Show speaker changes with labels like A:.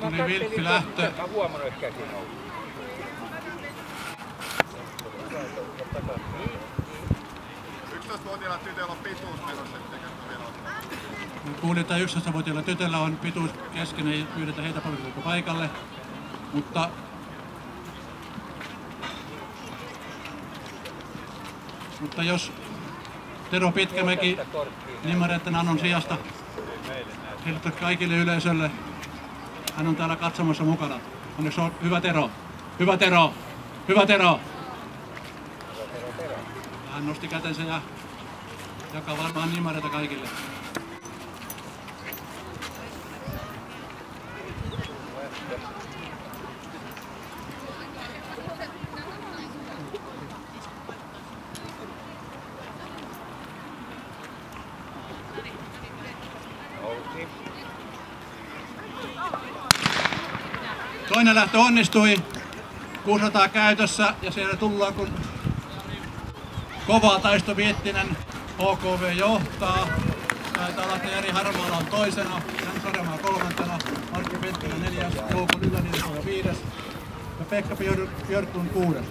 A: Tuli vilppi lähtö.
B: Mä huomannut, että käsin on.
C: 11-vuotiailla tytöillä on pituusmenossa, etteikö vielä ottaa.
A: Kuulin, että 11-vuotiailla tytöllä on pituus kesken, ei pyydetä heitä paikalle. Mutta jos Tero Pitkämäki Nimareitten Annon sijasta kertoo kaikille yleisölle, hän on täällä katsomassa mukana. Onneksi on hyvä Tero. Hyvä Tero! Hyvä Tero! Hän nosti kätensä ja jakaa varmaan Nimareita kaikille. Toinen lähtö onnistui, 600 käytössä ja siellä tullaan kun kova taisto Viettinen HKV johtaa. Taitaa olla Jari Harmaala on toisena, Jan Saremaa kolmantena, Markki Penttilä neljäs, Jouko Lyläniemi on viides ja Pekka Björklund kuudes.